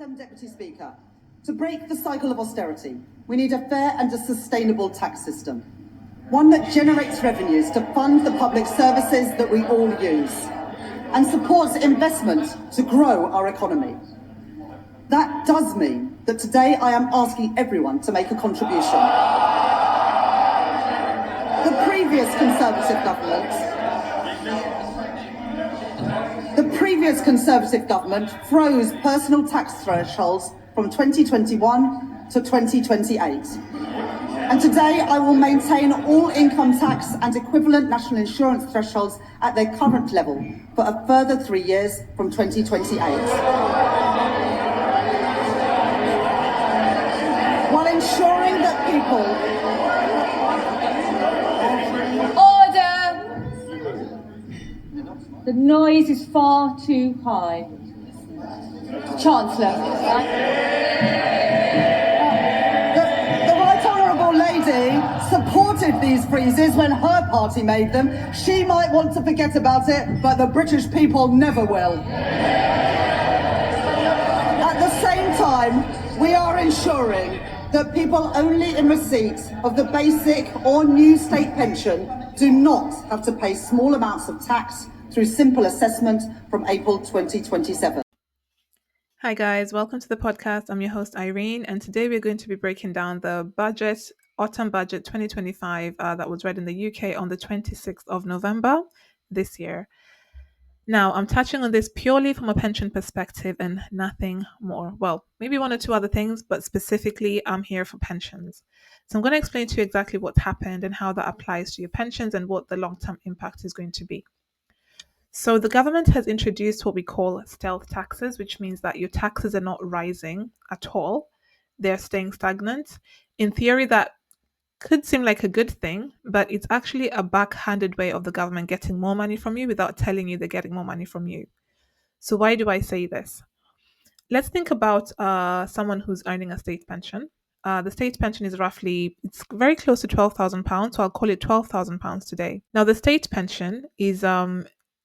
Deputy Speaker, to break the cycle of austerity, we need a fair and a sustainable tax system, one that generates revenues to fund the public services that we all use and supports investment to grow our economy. That does mean that today I am asking everyone to make a contribution. The previous Conservative government froze personal tax thresholds from 2021 to 2028. And today I will maintain all income tax and equivalent national insurance thresholds at their current level for a further 3 years from 2028. While ensuring that people... The noise is far too high. Chancellor. The Right Honourable Lady supported these freezes when her party made them. She might want to forget about it, but the British people never will. At the same time, we are ensuring that people only in receipt of the basic or new state pension do not have to pay small amounts of tax through simple assessment from April 2027. Hi guys, welcome to the podcast. I'm your host Irene, and today we're going to be breaking down the autumn budget 2025 that was read in the UK on the 26th of November this year. Now, I'm touching on this purely from a pension perspective and nothing more. Well, maybe one or two other things, but specifically I'm here for pensions. So I'm going to explain to you exactly what happened and how that applies to your pensions and what the long-term impact is going to be. So the government has introduced what we call stealth taxes, which means that your taxes are not rising at all. They're staying stagnant. In theory, that could seem like a good thing, but it's actually a backhanded way of the government getting more money from you without telling you they're getting more money from you. So why do I say this? Let's think about someone who's earning a state pension. The state pension is it's very close to £12,000, so I'll call it £12,000 today. Now, the state pension is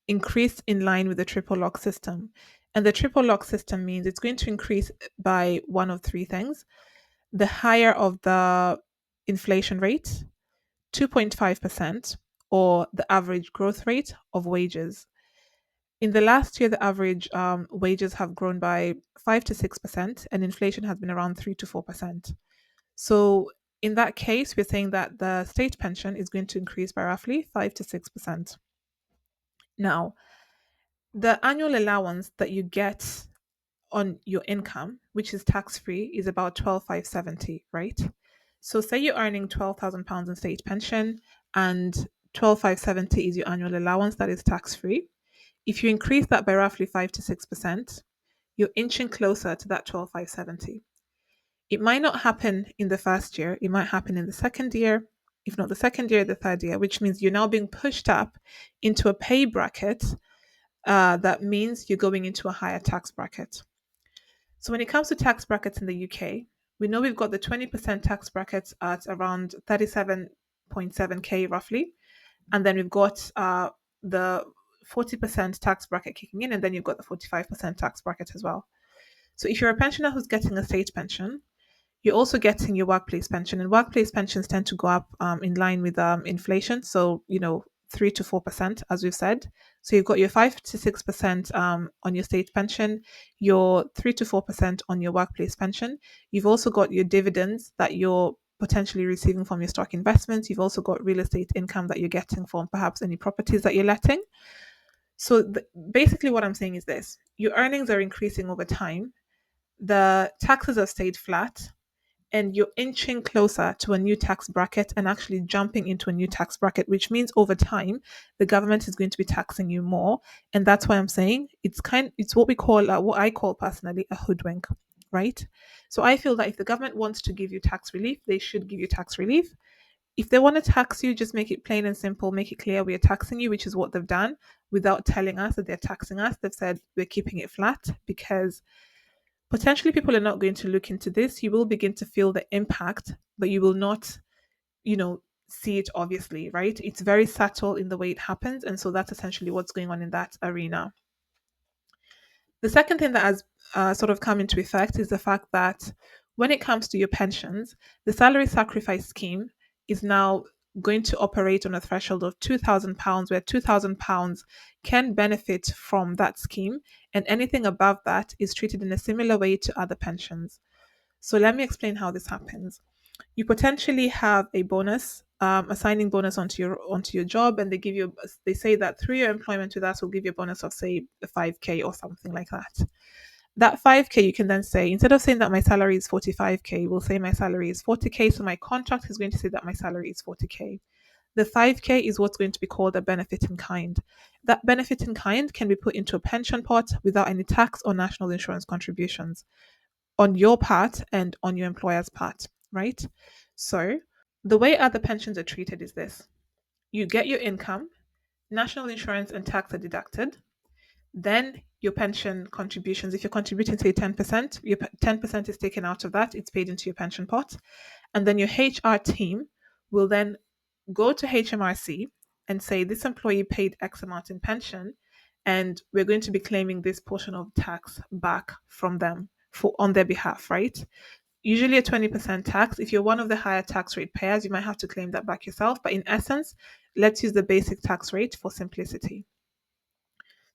increased in line with the triple lock system. And the triple lock system means it's going to increase by one of three things. The higher of the inflation rate, 2.5%, or the average growth rate of wages. In the last year, the average wages have grown by 5 to 6%, and inflation has been around 3 to 4%. So in that case, we're saying that the state pension is going to increase by roughly 5 to 6%. Now, the annual allowance that you get on your income, which is tax-free, is about 12,570, right? So say you're earning £12,000 in state pension and 12,570 is your annual allowance that is tax-free. If you increase that by roughly 5 to 6%, you're inching closer to that 12,570. It might not happen in the first year. It might happen in the second year, if not the second year, the third year, which means you're now being pushed up into a pay bracket that means you're going into a higher tax bracket. So when it comes to tax brackets in the UK, we know we've got the 20% tax brackets at around 37.7k roughly. And then we've got the 40% tax bracket kicking in, and then you've got the 45% tax bracket as well. So if you're a pensioner who's getting a state pension, you're also getting your workplace pension, and workplace pensions tend to go up in line with inflation. So, 3 to 4%, as we've said. So you've got your 5 to 6% on your state pension, your 3 to 4% on your workplace pension. You've also got your dividends that you're potentially receiving from your stock investments. You've also got real estate income that you're getting from perhaps any properties that you're letting. So basically what I'm saying is this: your earnings are increasing over time. The taxes have stayed flat, and you're inching closer to a new tax bracket and actually jumping into a new tax bracket, which means over time, the government is going to be taxing you more. And that's why I'm saying it's what we call, what I call personally, a hoodwink, right? So I feel that if the government wants to give you tax relief, they should give you tax relief. If they want to tax you, just make it plain and simple, make it clear we are taxing you, which is what they've done without telling us that they're taxing us. They've said we're keeping it flat because potentially people are not going to look into this. You will begin to feel the impact, but you will not, see it obviously, right? It's very subtle in the way it happens. And so that's essentially what's going on in that arena. The second thing that has sort of come into effect is the fact that when it comes to your pensions, the salary sacrifice scheme is now going to operate on a threshold of £2,000, where £2,000 can benefit from that scheme, and anything above that is treated in a similar way to other pensions. So let me explain how this happens. You potentially have a bonus, a signing bonus onto your job, and they say that through your employment with us will give you a bonus of say 5k or something like that. That 5k, you can then say, instead of saying that my salary is 45k, we'll say my salary is 40k. So my contract is going to say that my salary is 40k. The 5k is what's going to be called a benefit in kind. That benefit in kind can be put into a pension pot without any tax or national insurance contributions on your part and on your employer's part, right? So the way other pensions are treated is this: you get your income, national insurance and tax are deducted, then your pension contributions, if you're contributing say 10%, your 10% is taken out of that, it's paid into your pension pot, and then your HR team will then go to HMRC and say this employee paid X amount in pension, and we're going to be claiming this portion of tax back from them for on their behalf, right? Usually a 20% tax. If you're one of the higher tax rate payers, you might have to claim that back yourself. But in essence, let's use the basic tax rate for simplicity.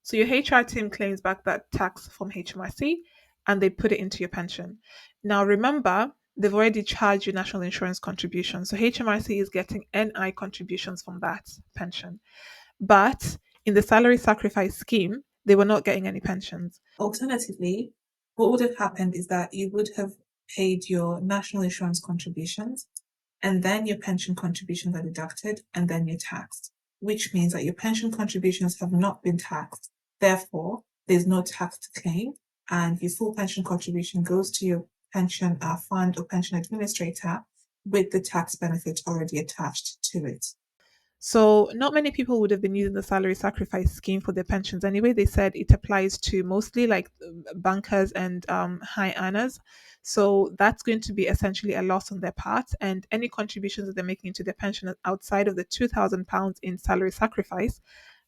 So your HR team claims back that tax from HMRC and they put it into your pension. Now remember, they've already charged you national insurance contributions. So HMRC is getting NI contributions from that pension. But in the salary sacrifice scheme, they were not getting any pensions. Alternatively, what would have happened is that you would have paid your national insurance contributions, and then your pension contributions are deducted, and then you're taxed, which means that your pension contributions have not been taxed. Therefore, there's no tax to claim, and your full pension contribution goes to your pension fund or pension administrator with the tax benefit already attached to it. So not many people would have been using the salary sacrifice scheme for their pensions anyway. They said it applies to mostly like bankers and high earners. So that's going to be essentially a loss on their part. And any contributions that they're making into their pension outside of the £2,000 in salary sacrifice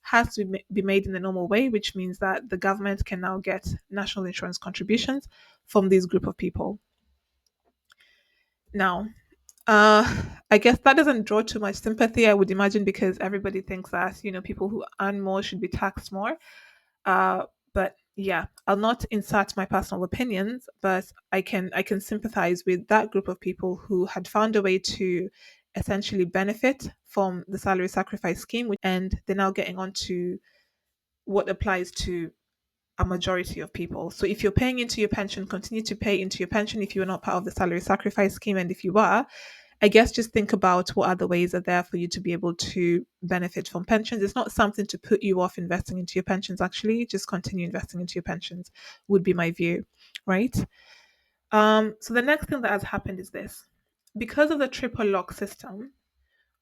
has to be made in the normal way, which means that the government can now get national insurance contributions from this group of people. Now, I guess that doesn't draw too much sympathy, I would imagine, because everybody thinks that, people who earn more should be taxed more. But yeah, I'll not insert my personal opinions, but I can sympathize with that group of people who had found a way to essentially benefit from the salary sacrifice scheme, and they're now getting onto what applies to a majority of people. So if you're paying into your pension, continue to pay into your pension if you're not part of the salary sacrifice scheme. And if you are, I guess just think about what other ways are there for you to be able to benefit from pensions. It's not something to put you off investing into your pensions, actually. Just continue investing into your pensions, would be my view, right? So the next thing that has happened is this. Because of the triple lock system,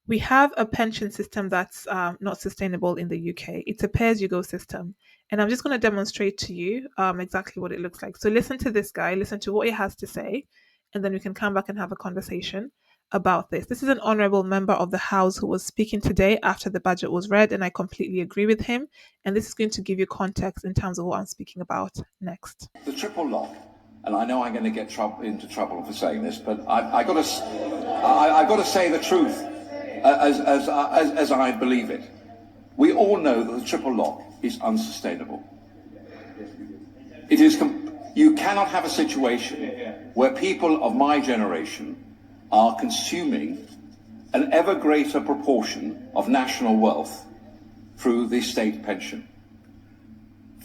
we have a pension system that's not sustainable in the UK. It's a pay-as-you-go system. And I'm just going to demonstrate to you exactly what it looks like. So listen to this guy, listen to what he has to say, and then we can come back and have a conversation about this. This is an honourable member of the House who was speaking today after the budget was read, and I completely agree with him. And this is going to give you context in terms of what I'm speaking about next. The triple lock, and I know I'm going to get into trouble for saying this, but I've got to say the truth as I believe it. We all know that the triple lock is unsustainable. It is. You cannot have a situation where people of my generation are consuming an ever greater proportion of national wealth through the state pension.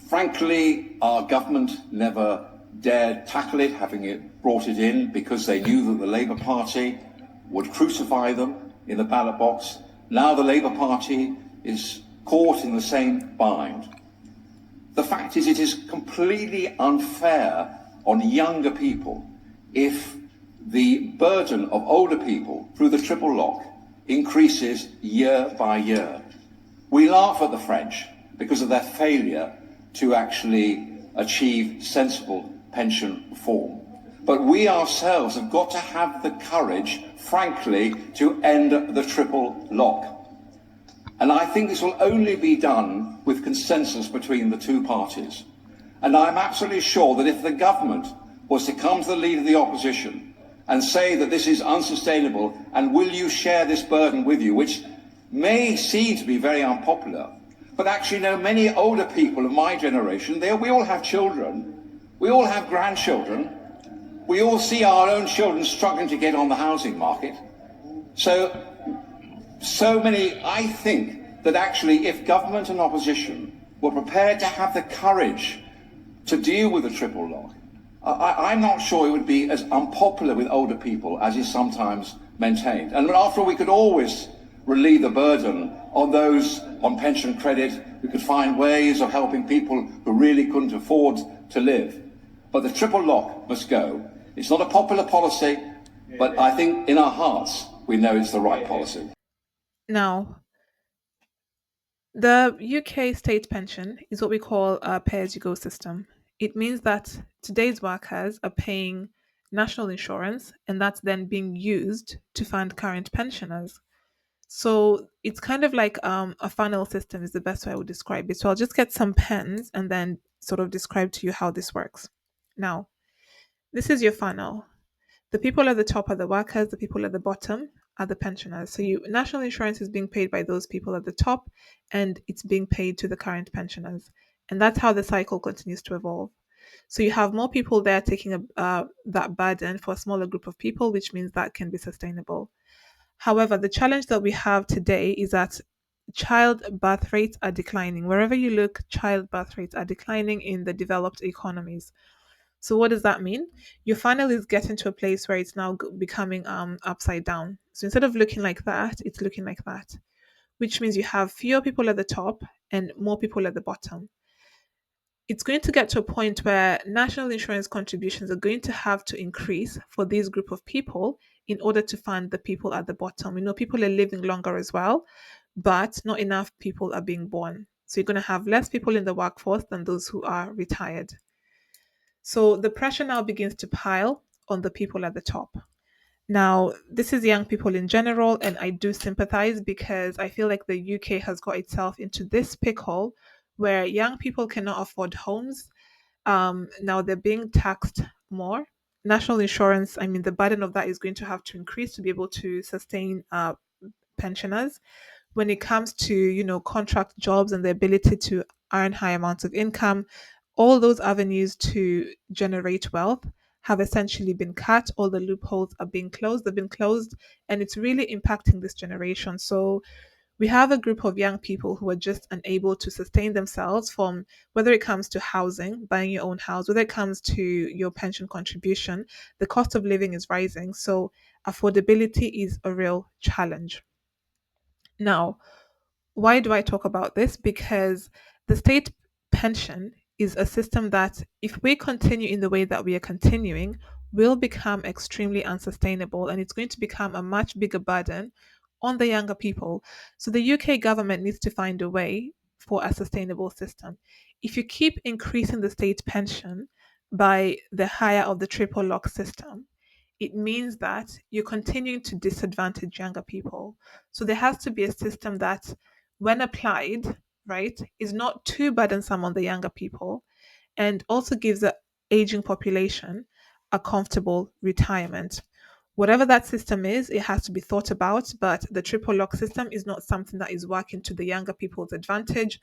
Frankly, our government never dared tackle it, having brought it in because they knew that the Labour Party would crucify them in the ballot box. Now the Labour Party is caught in the same bind. The fact is, it is completely unfair on younger people if the burden of older people through the triple lock increases year by year. We laugh at the French because of their failure to actually achieve sensible pension reform. But we ourselves have got to have the courage, frankly, to end the triple lock. And I think this will only be done with consensus between the two parties. And I'm absolutely sure that if the government was to come to the leader of the opposition and say that this is unsustainable and will you share this burden with you, which may seem to be very unpopular, but actually, many older people of my generation, we all have children, we all have grandchildren, we all see our own children struggling to get on the housing market. So many, I think that actually if government and opposition were prepared to have the courage to deal with the triple lock, I'm not sure it would be as unpopular with older people as is sometimes maintained. And after all, we could always relieve the burden on those on pension credit. We could find ways of helping people who really couldn't afford to live. But the triple lock must go. It's not a popular policy, but I think in our hearts we know it's the right policy. Now, the UK state pension is what we call a pay-as-you-go system. It means that today's workers are paying national insurance, and that's then being used to fund current pensioners. So it's kind of like a funnel system is the best way I would describe it. So I'll just get some pens and then sort of describe to you how this works. Now, this is your funnel. The people at the top are the workers, the people at the bottom are the pensioners. So national insurance is being paid by those people at the top and it's being paid to the current pensioners. And that's how the cycle continues to evolve. So you have more people there taking that burden for a smaller group of people, which means that can be sustainable. However, the challenge that we have today is that child birth rates are declining. Wherever you look, child birth rates are declining in the developed economies. So what does that mean? Your funnel is getting to a place where it's now becoming upside down. So instead of looking like that, it's looking like that, which means you have fewer people at the top and more people at the bottom. It's going to get to a point where national insurance contributions are going to have to increase for this group of people in order to fund the people at the bottom. People are living longer as well, but not enough people are being born. So you're going to have less people in the workforce than those who are retired. So the pressure now begins to pile on the people at the top. Now, this is young people in general, and I do sympathize because I feel like the UK has got itself into this pickle where young people cannot afford homes. Now they're being taxed more. National insurance, the burden of that is going to have to increase to be able to sustain pensioners. When it comes to, contract jobs and the ability to earn high amounts of income, all those avenues to generate wealth have essentially been cut. All the loopholes are being closed, they've been closed, and it's really impacting this generation. So we have a group of young people who are just unable to sustain themselves from whether it comes to housing, buying your own house, whether it comes to your pension contribution, the cost of living is rising. So affordability is a real challenge. Now, why do I talk about this? Because the state pension is a system that, if we continue in the way that we are continuing, will become extremely unsustainable and it's going to become a much bigger burden on the younger people. So the UK government needs to find a way for a sustainable system. If you keep increasing the state pension by the higher of the triple lock system, it means that you're continuing to disadvantage younger people. So there has to be a system that, when applied, right, is not too burdensome on the younger people and also gives the aging population a comfortable retirement. Whatever that system is, it has to be thought about, but the triple lock system is not something that is working to the younger people's advantage.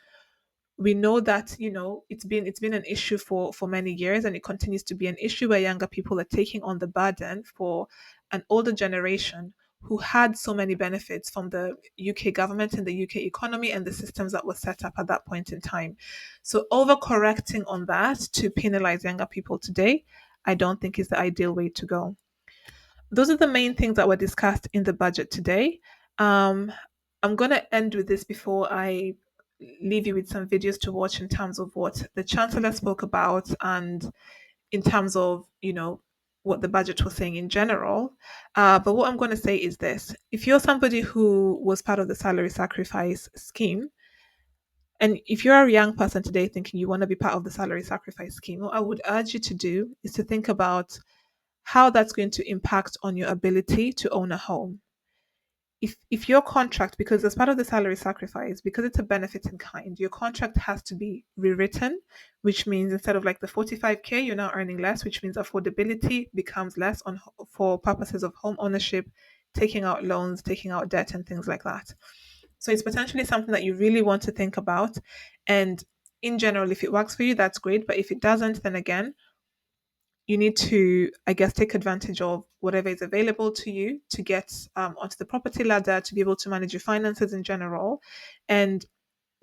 We know that it's been an issue for many years, and it continues to be an issue where younger people are taking on the burden for an older generation who had so many benefits from the UK government and the UK economy and the systems that were set up at that point in time. So overcorrecting on that to penalize younger people today, I don't think is the ideal way to go. Those are the main things that were discussed in the budget today. I'm going to end with this before I leave you with some videos to watch in terms of what the Chancellor spoke about and in terms of, what the budget was saying in general. But what I'm going to say is this. If you're somebody who was part of the salary sacrifice scheme, and if you're a young person today thinking you want to be part of the salary sacrifice scheme, what I would urge you to do is to think about how that's going to impact on your ability to own a home. if your contract, because as part of the salary sacrifice, because it's a benefit in kind, your contract has to be rewritten, which means instead of like the 45K, you're now earning less, which means affordability becomes less for purposes of home ownership, taking out loans, taking out debt, and things like that. So it's potentially something that you really want to think about. And in general, if it works for you, that's great. But if it doesn't, then again, you need to, I guess, take advantage of whatever is available to you to get onto the property ladder, to be able to manage your finances in general. And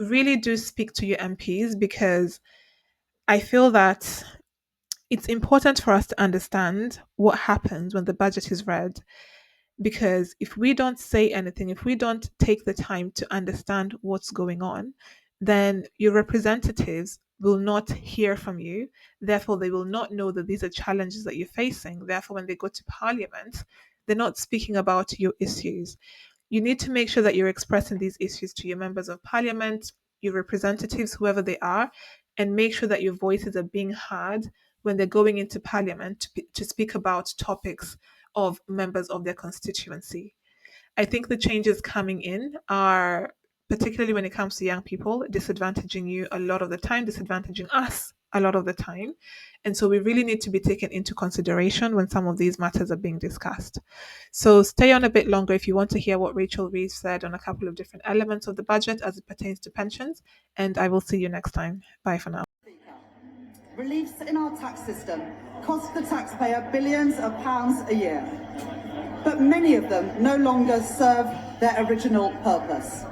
really do speak to your MPs, because I feel that it's important for us to understand what happens when the budget is read. Because if we don't say anything, if we don't take the time to understand what's going on, then your representatives will not hear from you. Therefore, they will not know that these are challenges that you're facing. Therefore, when they go to Parliament, they're not speaking about your issues. You need to make sure that you're expressing these issues to your members of Parliament, your representatives, whoever they are, and make sure that your voices are being heard when they're going into Parliament to speak about topics of members of their constituency. I think the changes coming in are, particularly when it comes to young people, disadvantaging you a lot of the time, disadvantaging us a lot of the time. And so we really need to be taken into consideration when some of these matters are being discussed. So stay on a bit longer if you want to hear what Rachel Reeves said on a couple of different elements of the budget as it pertains to pensions. And I will see you next time. Bye for now. Reliefs in our tax system cost the taxpayer billions of pounds a year, but many of them no longer serve their original purpose.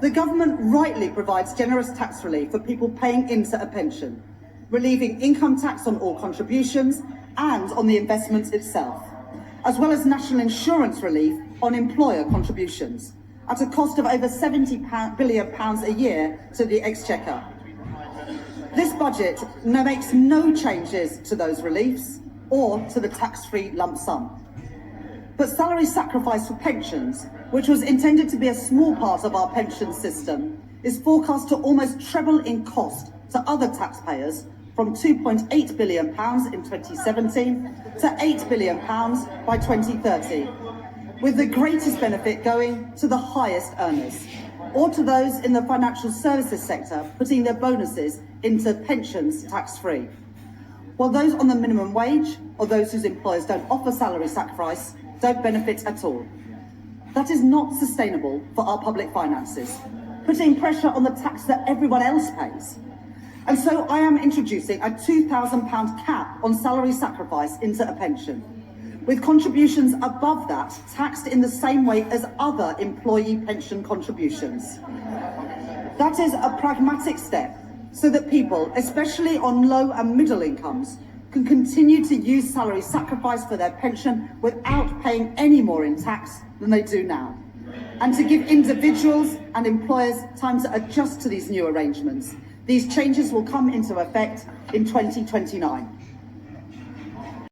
The government rightly provides generous tax relief for people paying into a pension, relieving income tax on all contributions and on the investment itself, as well as national insurance relief on employer contributions, at a cost of over £70 billion a year to the Exchequer. This budget makes no changes to those reliefs or to the tax-free lump sum. But salary sacrifice for pensions, which was intended to be a small part of our pension system, is forecast to almost treble in cost to other taxpayers, from £2.8 billion in 2017 to £8 billion by 2030, with the greatest benefit going to the highest earners, or to those in the financial services sector putting their bonuses into pensions tax-free, while those on the minimum wage or those whose employers don't offer salary sacrifice don't benefit at all. That is not sustainable for our public finances, putting pressure on the tax that everyone else pays. And so I am introducing a £2,000 cap on salary sacrifice into a pension, with contributions above that taxed in the same way as other employee pension contributions. That is a pragmatic step so that people, especially on low and middle incomes, can continue to use salary sacrifice for their pension without paying any more in tax than they do now, and to give individuals and employers time to adjust to these new arrangements. These changes will come into effect in 2029.